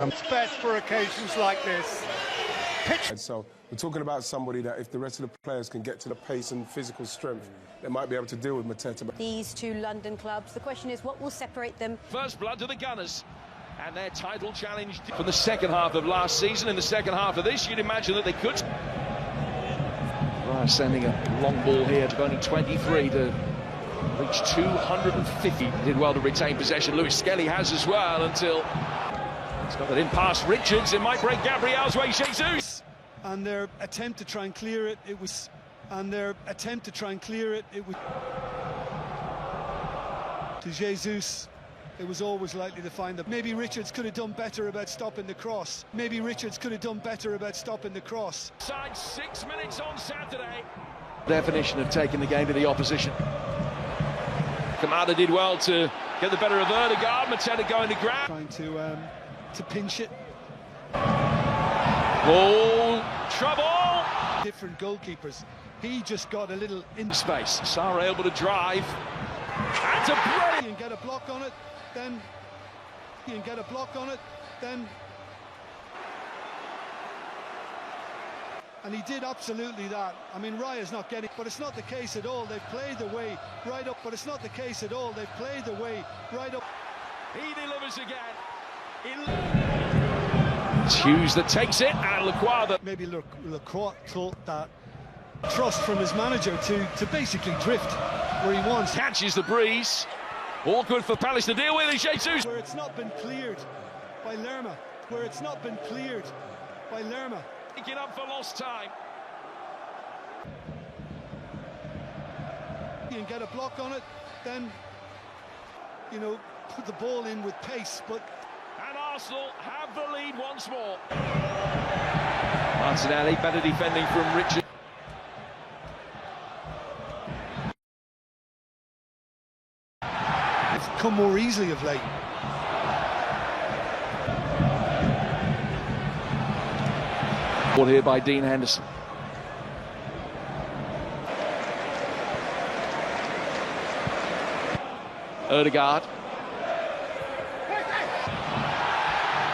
It's best for occasions like this. So we're talking about somebody that if the rest of the players can get to the pace and physical strength, they might be able to deal with Mateta. These two London clubs, the question is what will separate them? First blood to the Gunners, and their title challenge from the second half of last season. In the second half of this, you'd imagine that they could. Right, sending a long ball here to only 23 to reach 250. Did well to retain possession. Lewis Skelly has as well until it's got that in past Richards. It might break Gabriel's way. Jesus. And their attempt to try and clear it, it was to Jesus. It was always likely to find that. Maybe Richards could have done better about stopping the cross. Side 6 minutes on Saturday. Definition of taking the game to the opposition. Kamada did well to get the better of Erdegaard. Mateta going to grab. Trying to pinch it. Goal, trouble. Different goalkeepers. He just got a little in space. Sarr able to drive. That's a brilliant. You can get a block on it, then and he did absolutely that. I mean, Raya's not getting, but it's not the case at all. They've played the way right up, He delivers again. It's Hughes that takes it, and Lacroix that... Maybe Lacroix thought that trust from his manager to basically drift where he wants. Catches the breeze. Awkward for Palace to deal with, and Jesus. Where it's not been cleared by Lerma. Picking up for lost time. You can get a block on it, then, you know, put the ball in with pace, but... And Arsenal have the lead once more. Martinelli, better defending from Richard. It's come more easily of late. Ball here by Dean Henderson. Erdegaard.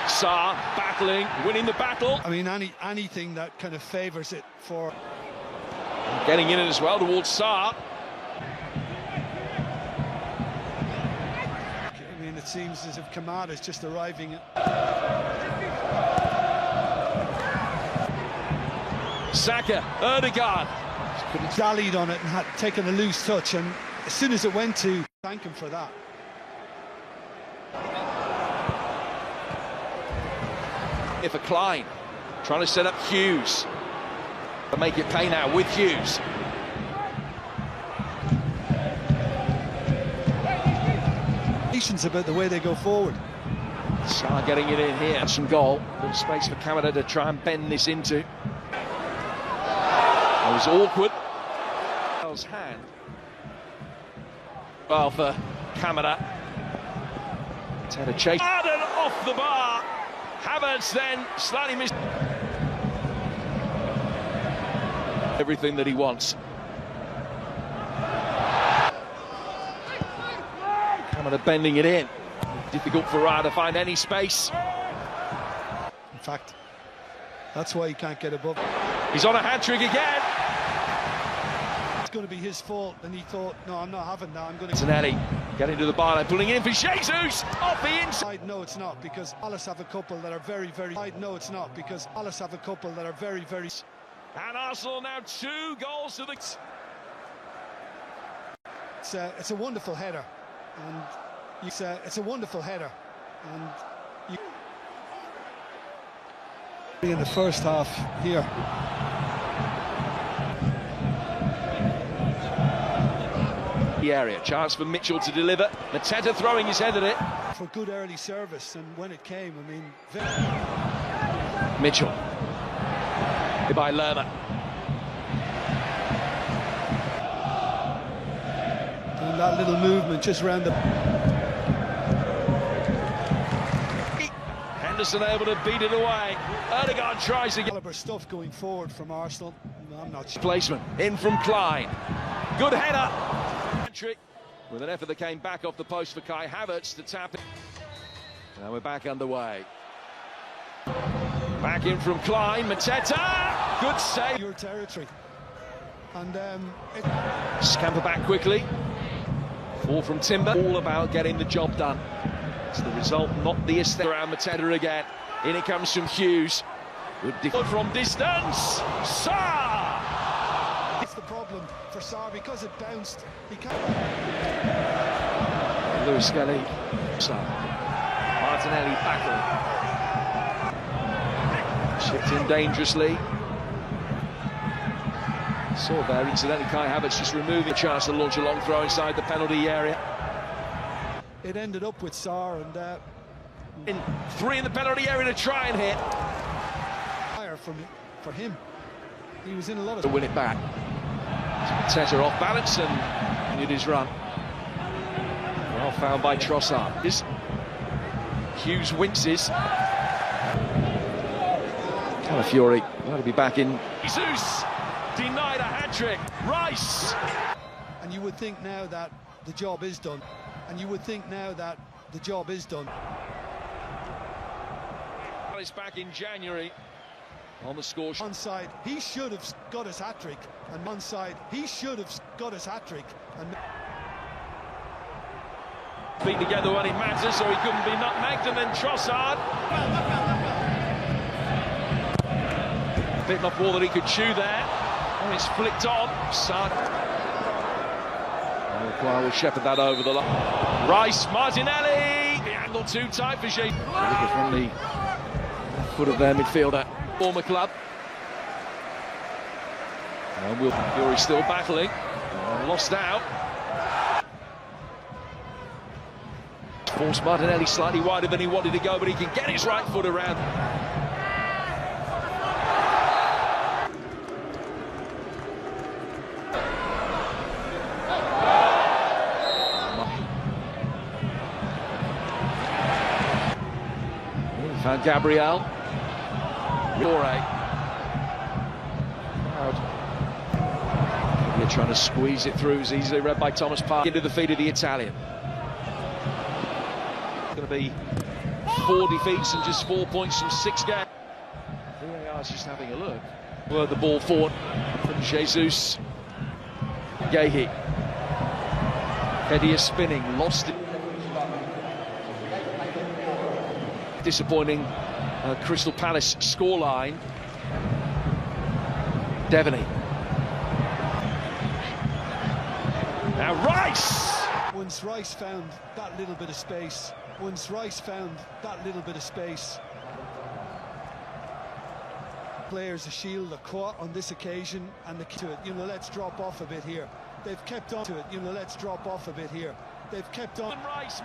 Sarr battling, winning the battle. I mean, anything that kind of favours it for... Getting in as well towards Sarr. I mean, it seems as if Kamada's just arriving at... Saka, Erdegaard. Could have dallied on it and had taken a loose touch, and as soon as it went to... Thank him for that. If a Klein trying to set up Hughes, to make it pay now with Hughes. Patience about the way they go forward. Sarr getting it in here, some goal. Good space for Kamada to try and bend this into. That was awkward. Hand. Well for Kamada. It's had a chase. Arden off the bar. Havertz then slightly missed. Everything that he wants. Kamada bending it in. Difficult for Raya to find any space. In fact, that's why he can't get above. He's on a hat-trick again. It's going to be his fault, and he thought, no, I'm not having that. I'm going to... Antonelli getting to the byline, pulling it in for Jesus off the inside. No, it's not, because Palace have a couple that are very, very... No, it's not, because Palace have a couple that are very, very... And Arsenal now 2 goals to the... It's a wonderful header, and it's a wonderful header, and in the first half here. The area, chance for Mitchell to deliver. Mateta throwing his head at it. For good early service, and when it came, I mean... Mitchell. Hit by Lerma. And that little movement just round the... Henderson able to beat it away. Erdegaard tries again. Caliber stuff going forward from Arsenal. I'm not sure. Placement in from Klein. Good header. With an effort that came back off the post for Kai Havertz to tap it. Now we're back underway. Back in from Klein, Mateta, good save. Your territory. And Scamper back quickly. Ball from Timber. All about getting the job done. It's the result, not the aesthetic. Around Mateta again. In it comes from Hughes. Good from distance. Sarr! it's the problem for Sarr because it bounced. He can't. Lewis Skelly. Sarr. Martinelli battle. Chipped in dangerously. Saw there, incidentally, Kai Havertz just removing a chance to launch a long throw inside the penalty area. It ended up with Sarr and In 3 in the penalty area to try and hit. fire for him. He was in a lot of. To win it back. Mateta off balance and continued his run. Well found by Trossard. Hughes winces. Calafiori, that'll be back in. Jesus denied a hat-trick. Rice! And you would think now that the job is done. And you would think now that the job is done. It's back in January on the score. Onside, he should have got his hat-trick. And onside, he should have got his hat-trick. And Beat together when it matters, so he couldn't be nutmegged, and then Trossard. Bitten off more than he could chew there. And it's flicked on. Sarr. Will shepherd that over the line. Rice, Martinelli. The angle too tight for Jay. Looking from the foot of their midfielder. Former club. And Fury still battling. Lost out. Forced Martinelli slightly wider than he wanted to go, but he can get his right foot around. Found Gabriel. You're trying to squeeze it through, as easily read by Thomas Park into the feet of the Italian. Going to be 4 defeats and just 4 points from 6 games. VAR's just having a look. Were the ball forward from Jesus. Gehi. Hedia spinning, lost it. Disappointing Crystal Palace scoreline. Devaney. Now Rice! once Rice found that little bit of space, players a shield, a croix on this occasion, and the to it. Let's drop off a bit here. They've kept on to it. Let's drop off a bit here. They've kept on. Rice